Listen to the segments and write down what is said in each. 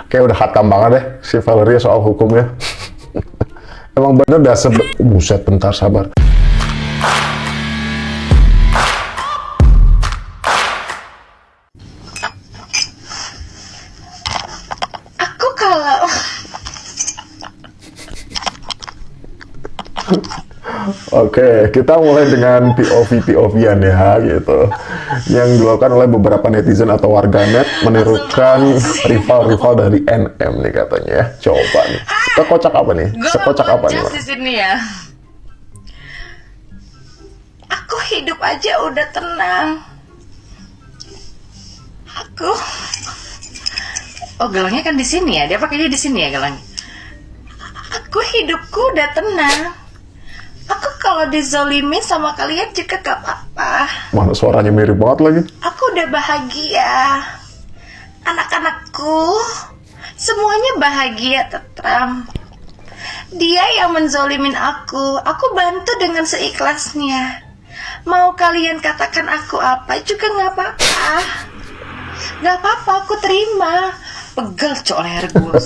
Kayak udah hatam banget deh si Valeria soal hukumnya. Emang bener dah buset, bentar sabar. Aku kalau Oke, kita mulai dengan POV-an ya gitu. Yang dilakukan oleh beberapa netizen atau warganet menirukan rival-rival dari NM nih katanya ya. Coba nih. Sekocak apa nih? Sekocak apa nih? di sini ya. Aku hidup aja udah tenang. Aku gelangnya kan di sini ya. Dia pakainya di sini ya gelangnya. Aku hidupku udah tenang. Aku kalau dizolimin sama kalian juga gak apa-apa. Mana suaranya mirip banget lagi. Aku udah bahagia. Anak-anakku semuanya bahagia, tentram. Dia yang menzolimin aku bantu dengan seikhlasnya. Mau kalian katakan aku apa juga gak apa-apa. Gak apa-apa, aku terima. Pegel cok leher gue.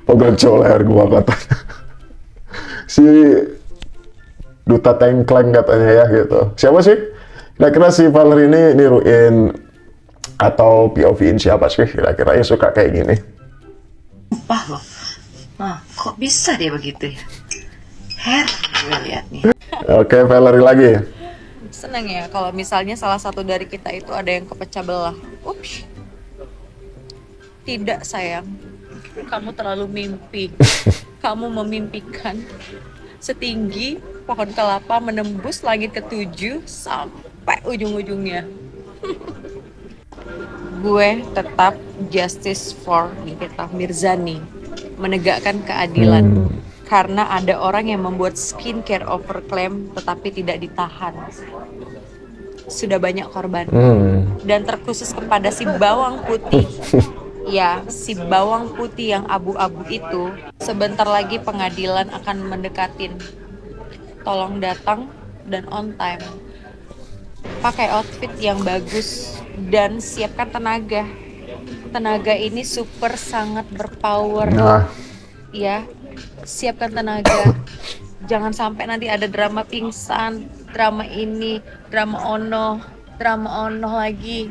Pegel cok leher gua katanya. Si Duta Tengkleng katanya ya gitu. Siapa sih? Kira-kira si Valerie ini niruin atau POV-in siapa sih kira-kira yang suka kayak gini? Sumpah loh. Nah, kok bisa dia begitu ya? Gue lihat nih. Oke, Valerie lagi. Seneng ya kalau misalnya salah satu dari kita itu ada yang kepecah belah. Ups. Tidak sayang, kamu terlalu mimpi. Kamu memimpikan setinggi pohon kelapa menembus langit ketujuh sampai ujung-ujungnya. Gue tetap justice for Nikita Mirzani, menegakkan keadilan. Karena ada orang yang membuat skincare overclaim tetapi tidak ditahan. Sudah banyak korban. Dan terkhusus kepada si bawang putih. Ya, si bawang putih yang abu-abu itu, sebentar lagi pengadilan akan mendekatin. Tolong datang dan on time. Pakai outfit yang bagus dan siapkan tenaga. Tenaga ini super sangat berpower. Nah, Ya, siapkan tenaga. Jangan sampai nanti ada drama pingsan, drama ini, drama ono lagi.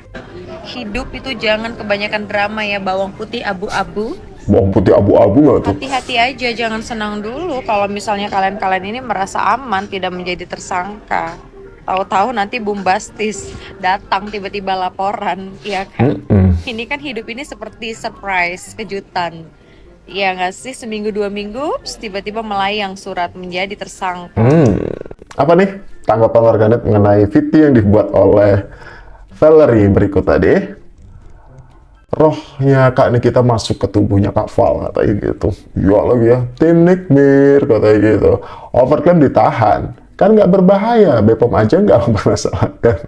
Hidup itu jangan kebanyakan drama ya, bawang putih abu-abu. bawang putih abu-abu nggak tuh? Hati-hati aja, jangan senang dulu kalau misalnya kalian ini merasa aman, tidak menjadi tersangka. Tahu-tahu nanti bombastis, datang tiba-tiba laporan, ya kan? Ini kan hidup ini seperti surprise, kejutan. Ya nggak sih, seminggu 2 minggu, tiba-tiba melayang surat menjadi tersangka. Apa nih tanggapan warganet mengenai video yang dibuat oleh Valerie berikut tadi? Rohnya Kak Nikita masuk ke tubuhnya Kak Val katanya gitu. Ya lagi ya, tim Nikmir katanya gitu. Overclaim ditahan, kan nggak berbahaya, BPOM aja nggak mempermasalahkan.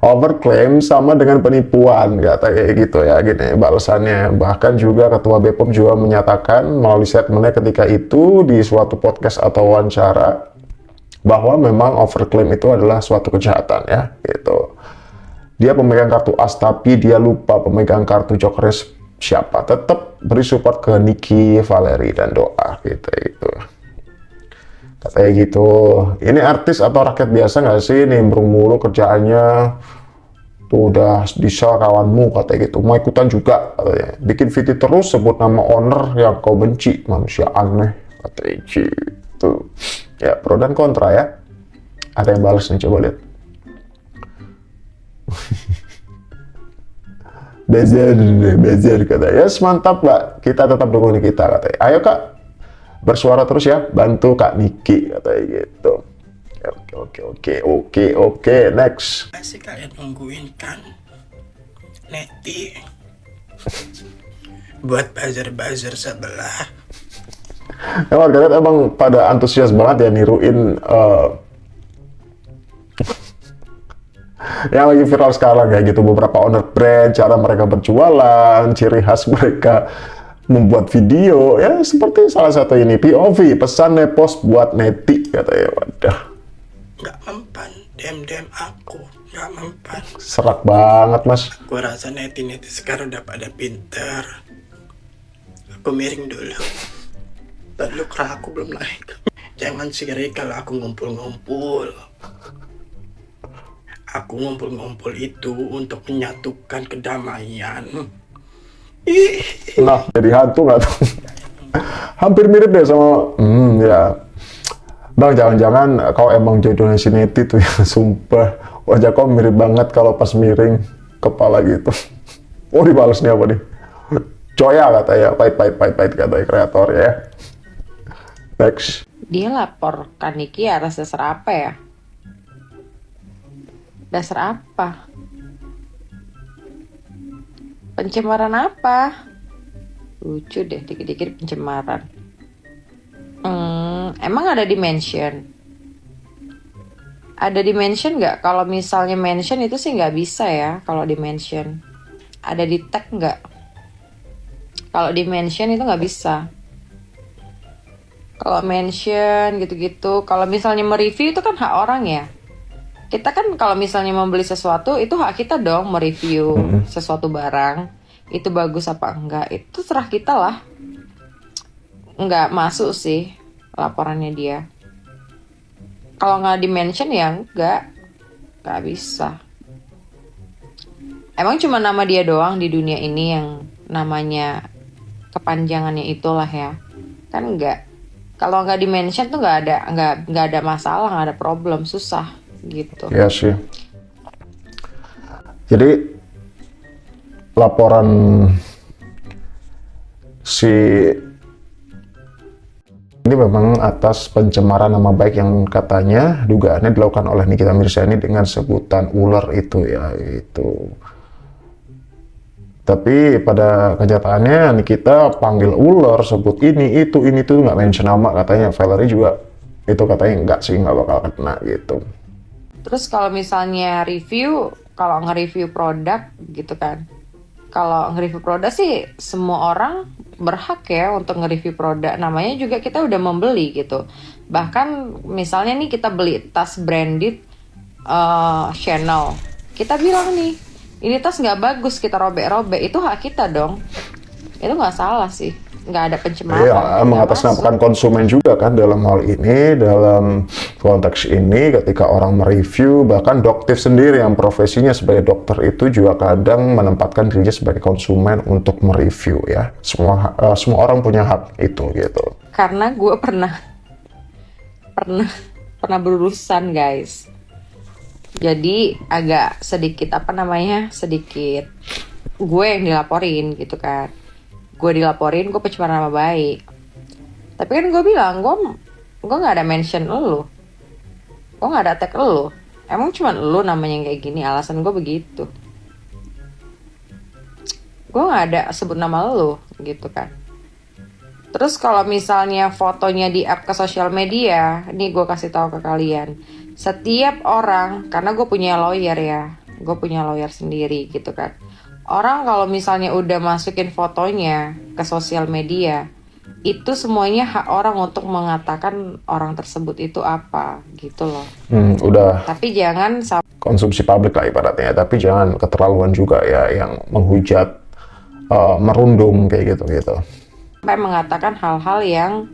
Overclaim sama dengan penipuan, kata kayak gitu ya, gini balasannya. Bahkan juga Ketua BPOM juga menyatakan melalui statementnya ketika itu di suatu podcast atau wawancara bahwa memang overclaim itu adalah suatu kejahatan ya, gitu. Dia pemegang kartu as tapi dia lupa pemegang kartu jokernya siapa. Tetap beri support ke Niki, Valerie dan doa gitu. Katanya gitu. Ini artis atau rakyat biasa nggak sih nimbrung mulu kerjaannya? Tuh udah disel kawanmu katanya gitu. Mau ikutan juga katanya. Bikin video terus sebut nama owner yang kau benci. Manusia aneh katanya gitu. Ya pro dan kontra ya. Ada yang balas nih, coba lihat. Bezer katanya. Yes, mantap Mbak. Kita tetap dukung kita katanya. Ayo Kak, bersuara terus ya, bantu Kak Niki katanya gitu. Oke, next. Masih kalian nungguin kan Neti buat buzzer sebelah. Ya, warganet emang pada antusias banget ya niruin yang lagi viral sekarang kayak gitu, beberapa owner brand, cara mereka berjualan, ciri khas mereka membuat video ya, seperti salah satu ini POV pesan nepos buat Neti katanya. Wadah, Nggak mempan dem aku nggak mempan. Serak banget, Mas. Gua rasa neti sekarang udah pada pinter. Aku miring dulu. Lalu kerah aku belum naik. Jangan siri kalau aku ngumpul-ngumpul. Aku ngumpul-ngumpul itu untuk menyatukan kedamaian. Ih, Nah, jadi hantu nggak tuh? Hampir mirip deh sama, ya. Bang, jangan-jangan kau emang jodohnya si Neti tuh ya, sumpah. Wajah kau mirip banget kalau pas miring kepala gitu. Oh, dibalas nih apa nih? Coya katanya, pahit katanya kreator ya. Next. Dia lapor ke Niki atas dasar apa ya? Dasar apa? Pencemaran apa? Lucu deh, dikit-dikit pencemaran. Emang ada di mention? Ada di mention nggak? Kalau misalnya mention itu sih nggak bisa ya. Kalau di mention, ada di tag nggak? Kalau di mention itu nggak bisa. Kalau mention gitu-gitu, kalau misalnya mereview itu kan hak orang ya. Kita kan kalau misalnya membeli sesuatu itu hak kita dong mereview sesuatu barang. Itu bagus apa enggak, itu terserah kita lah. Nggak masuk sih laporannya dia. Kalau nggak di-mention ya nggak bisa. Emang cuma nama dia doang di dunia ini yang namanya kepanjangannya itulah ya. Kan nggak. Kalau nggak di-mention tuh nggak ada masalah, nggak ada problem, susah gitu. Ya sih. Jadi laporan si ini memang atas pencemaran nama baik yang katanya dugaannya dilakukan oleh Nikita Mirzani dengan sebutan ular itu ya, itu. Tapi pada kenyataannya Nikita panggil ular, sebut ini tuh nggak mention nama, katanya Valerie juga itu katanya enggak sih, nggak bakal kena gitu. Terus kalau misalnya review, kalau nge-review produk gitu kan. Kalau nge-review produk sih semua orang berhak ya untuk nge-review produk. Namanya juga kita udah membeli gitu. Bahkan misalnya nih kita beli tas branded Chanel. Kita bilang nih, ini tas nggak bagus, kita robek-robek. Itu hak kita dong. Itu nggak salah sih. Nggak ada pencemaran. Iya, mengatasnamakan konsumen juga kan dalam hal ini, dalam konteks ini ketika orang mereview, bahkan dokter sendiri yang profesinya sebagai dokter itu juga kadang menempatkan dirinya sebagai konsumen untuk mereview ya. Semua orang punya hak itu gitu. Karena gue pernah berurusan guys. Jadi agak sedikit sedikit gue yang dilaporin gitu kan. Gue dilaporin, gue pencemaran nama baik. Tapi kan gue bilang, gue nggak ada mention elu, gue nggak ada tag elu. Emang cuma elu namanya yang kayak gini, alasan gue begitu. Gue nggak ada sebut nama elu gitu kan. Terus kalau misalnya fotonya di-up ke sosial media, nih gue kasih tahu ke kalian. Setiap orang, karena gue punya lawyer ya, gue punya lawyer sendiri gitu kan. Orang kalau misalnya udah masukin fotonya ke sosial media, itu semuanya hak orang untuk mengatakan orang tersebut itu apa gitu loh. Udah Tapi jangan konsumsi publik lah ibaratnya, tapi jangan keterlaluan juga ya yang menghujat, merundung kayak gitu. sampai mengatakan hal-hal yang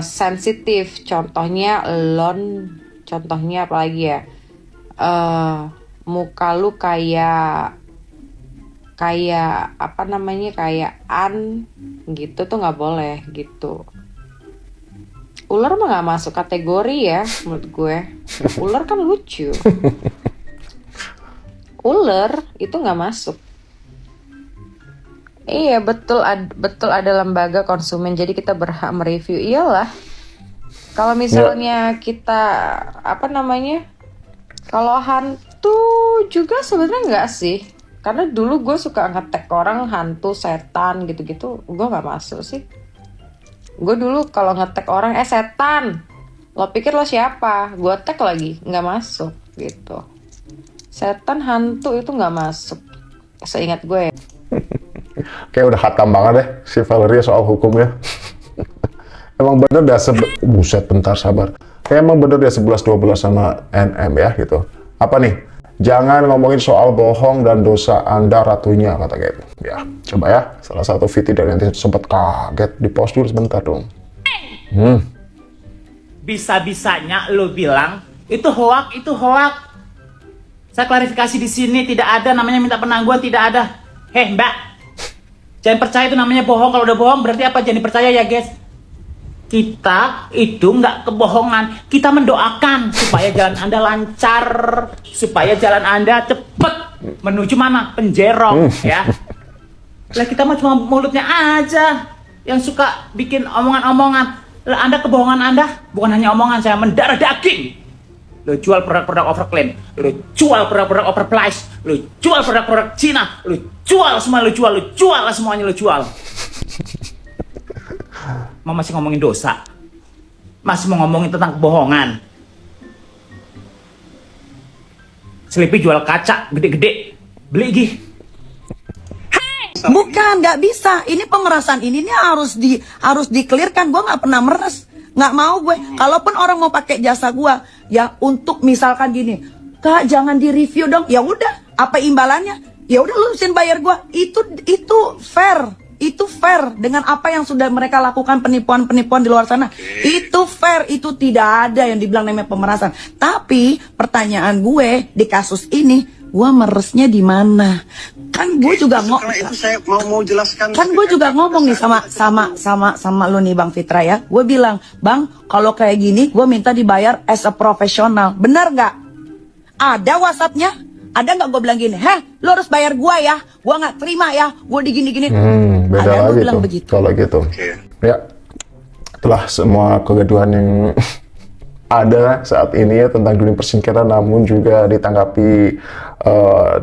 sensitif. Contohnya contohnya apalagi ya, muka lu kayak apa namanya, kayak gitu tuh nggak boleh gitu. Ular mah nggak masuk kategori ya menurut gue. Ular kan lucu. Ular itu nggak masuk. Iya betul, betul ada lembaga konsumen, jadi kita berhak mereview. Iyalah. Kalau misalnya kita apa namanya, kalau hantu juga sebenarnya nggak sih. Karena dulu gue suka nge-tag orang hantu, setan gitu-gitu, gue nggak masuk sih. Gue dulu kalau nge-tag orang, setan, lo pikir lo siapa? Gue tag lagi, nggak masuk gitu. Setan, hantu itu nggak masuk, seingat gue ya. Kayak udah khatam banget deh si Valerie soal hukumnya. Emang bener dah buset, bentar sabar. emang bener ya 11-12 sama NM ya gitu. Apa nih? Jangan ngomongin soal bohong dan dosa Anda ratunya, kata gitu. Ya, coba ya. Salah satu video dari nanti sempat kaget. Di pause dulu sebentar dong. Bisa-bisanya lo bilang itu hoak. Saya klarifikasi di sini, tidak ada namanya minta penangguhan, tidak ada. Heh Mbak, jangan percaya itu namanya bohong. Kalau udah bohong berarti apa? Jangan dipercaya ya guys. Kita itu nggak kebohongan, kita mendoakan supaya jalan Anda lancar, supaya jalan Anda cepet menuju mana? Penjerong ya. Lah kita mah cuma mulutnya aja yang suka bikin omongan-omongan. Lah Anda, kebohongan Anda bukan hanya omongan, saya mendarah daging. Lo jual produk-produk overclaim, lo jual produk-produk overprice, lo jual produk-produk Cina, lo jual semua, lo jual semuanya, lo jual. Mau masih ngomongin dosa, masih mau ngomongin tentang kebohongan. Sleepy jual kaca gede-gede, beli gih. Bukan, nggak bisa. Ini pemerasan ini nih harus di-clearkan. Gue nggak pernah meres, nggak mau gue. Kalaupun orang mau pakai jasa gue, ya untuk misalkan gini, Kak jangan di-review dong. Ya udah, apa imbalannya? Ya udah lurusin bayar gue. Itu fair. Itu fair dengan apa yang sudah mereka lakukan, penipuan-penipuan di luar sana. Itu fair, itu tidak ada yang dibilang namanya pemerasan. Tapi pertanyaan gue di kasus ini, gue meresnya di mana? Kan gue juga itu saya mau jelaskan. Kan gue juga ngomong nih sama lu nih Bang Fitra ya. Gue bilang, Bang, kalau kayak gini gue minta dibayar as a professional. Bener nggak? Ada WhatsApp-nya? Ada nggak gue bilang gini, lu harus bayar gue ya, gue nggak terima ya, gue digini-gini. Beda Ada lagi bilang tuh begitu. kalau gitu. Ya, itulah semua kegaduhan yang ada saat ini ya tentang dunia persingkatan, namun juga ditanggapi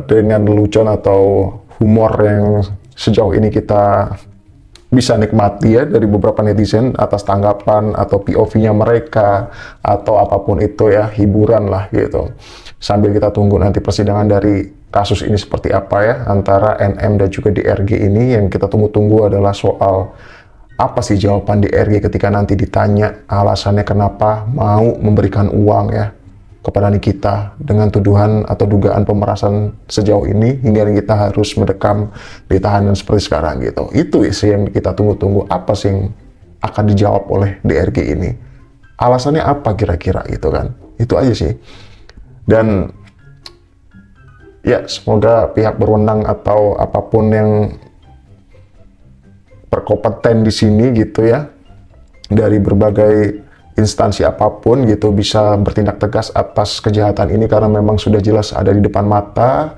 dengan lelucon atau humor yang sejauh ini kita bisa nikmati ya dari beberapa netizen atas tanggapan atau POV-nya mereka atau apapun itu ya, hiburan lah gitu. Sambil kita tunggu nanti persidangan dari kasus ini seperti apa ya antara NM dan juga DRG ini. Yang kita tunggu-tunggu adalah soal apa sih jawaban DRG ketika nanti ditanya alasannya kenapa mau memberikan uang ya kepada Nikita dengan tuduhan atau dugaan pemerasan sejauh ini hingga kita harus mendekam di tahanan seperti sekarang gitu. Itu sih yang kita tunggu-tunggu, apa sih yang akan dijawab oleh DRG ini. Alasannya apa kira-kira gitu kan. Itu aja sih. Dan ya semoga pihak berwenang atau apapun yang berkompeten di sini gitu ya, dari berbagai instansi apapun gitu bisa bertindak tegas atas kejahatan ini karena memang sudah jelas ada di depan mata,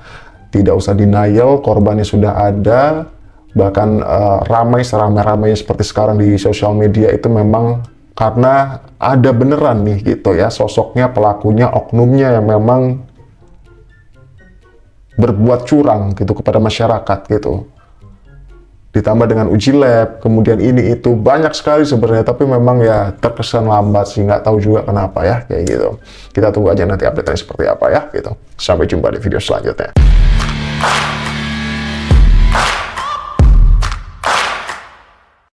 tidak usah denial, korbannya sudah ada, bahkan ramai seramai-ramainya seperti sekarang di sosial media itu memang karena ada beneran nih gitu ya sosoknya, pelakunya, oknumnya yang memang berbuat curang gitu kepada masyarakat gitu. Ditambah dengan uji lab, kemudian ini itu banyak sekali sebenarnya, tapi memang ya terkesan lambat sih, nggak tahu juga kenapa ya kayak gitu. Kita tunggu aja nanti update-nya seperti apa ya gitu. Sampai jumpa di video selanjutnya.